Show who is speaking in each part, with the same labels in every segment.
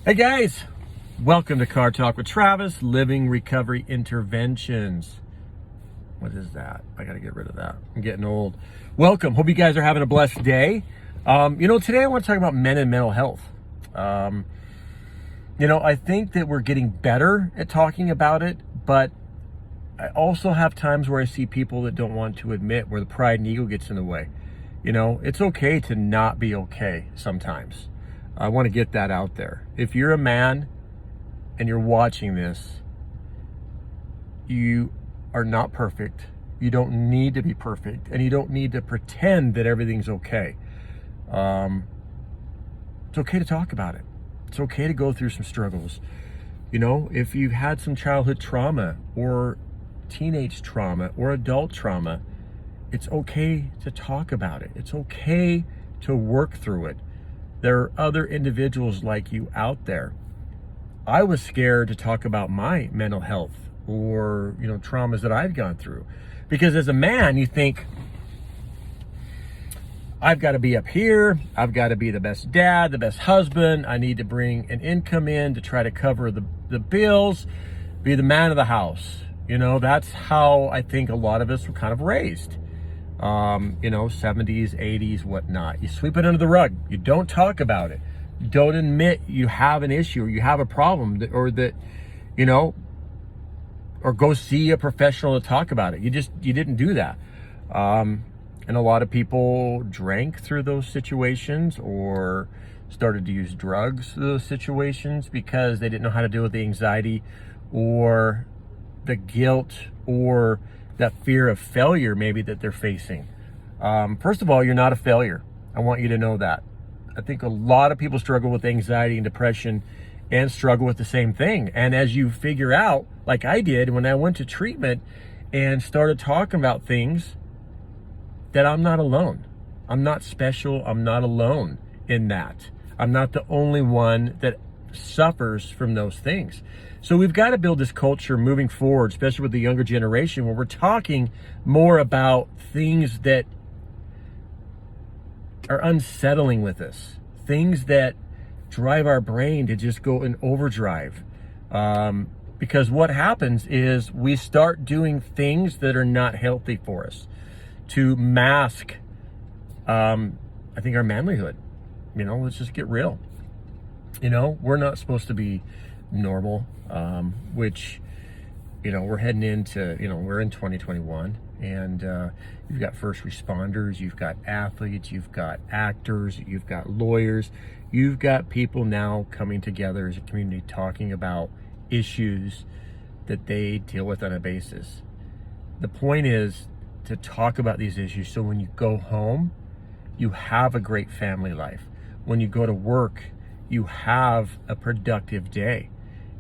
Speaker 1: Hey guys, welcome to Car Talk with Travis, Living Recovery Interventions. What is that? I gotta get rid of that. I'm getting old. Welcome. Hope you guys are having a blessed day. Today I want to talk about men and mental health. I think that we're getting better at talking about it, but I also have times where I see people that don't want to admit, where the pride and ego gets in the way. It's okay to not be okay sometimes. I want to get that out there. If you're a man and you're watching this, you are not perfect. You don't need to be perfect, and you don't need to pretend that everything's okay. It's okay to talk about it. It's okay to go through some struggles. If you've had some childhood trauma or teenage trauma or adult trauma, it's okay to talk about it. It's okay to work through it. There are other individuals like you out there. I was scared to talk about my mental health or, traumas that I've gone through. Because as a man, you think, I've got to be up here. I've got to be the best dad, the best husband. I need to bring an income in to try to cover the bills, be the man of the house. That's how I think a lot of us were kind of raised. 70s, 80s, whatnot. You sweep it under the rug. You don't talk about it. You don't admit you have an issue or you have a problem or go see a professional to talk about it. You didn't do that. And a lot of people drank through those situations or started to use drugs through those situations because they didn't know how to deal with the anxiety or the guilt or that fear of failure maybe that they're facing. First of all, you're not a failure. I want you to know that. I think a lot of people struggle with anxiety and depression and struggle with the same thing. And as you figure out, like I did when I went to treatment and started talking about things, that I'm not alone. I'm not special. I'm not alone in that. I'm not the only one that suffers from those things. So we've got to build this culture moving forward, especially with the younger generation, where we're talking more about things that are unsettling with us, things that drive our brain to just go in overdrive. Because what happens is we start doing things that are not healthy for us to mask, I think, our manlyhood. Let's just get real. We're not supposed to be normal, which, we're heading into, we're in 2021, and you've got first responders, you've got athletes, you've got actors, you've got lawyers, you've got people now coming together as a community talking about issues that they deal with on a basis. The point is to talk about these issues so when you go home, you have a great family life. When you go to work, you have a productive day.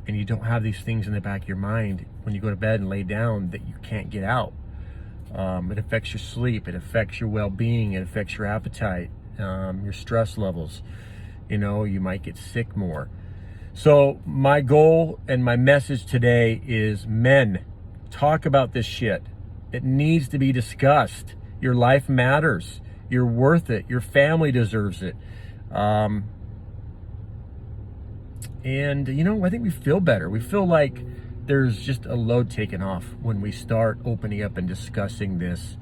Speaker 1: And you don't have these things in the back of your mind when you go to bed and lay down that you can't get out. It affects your sleep. It affects your well-being. It affects your appetite, your stress levels. You might get sick more. So my goal and my message today is, men, talk about this shit. It needs to be discussed. Your life matters. You're worth it. Your family deserves it. And I think we feel better. We feel like there's just a load taken off when we start opening up and discussing this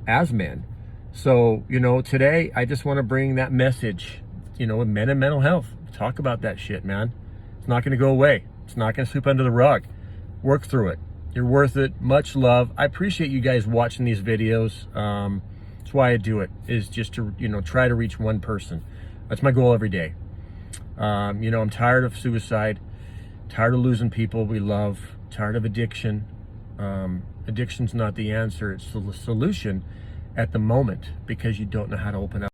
Speaker 1: as men. So, today I just want to bring that message, with men and mental health. Talk about that shit, man. It's not going to go away. It's not going to sweep under the rug. Work through it. You're worth it. Much love. I appreciate you guys watching these videos. That's why I do it, is just to, try to reach one person. That's my goal every day. I'm tired of suicide, tired of losing people we love, tired of addiction. Addiction's not the answer. It's the solution at the moment because you don't know how to open up.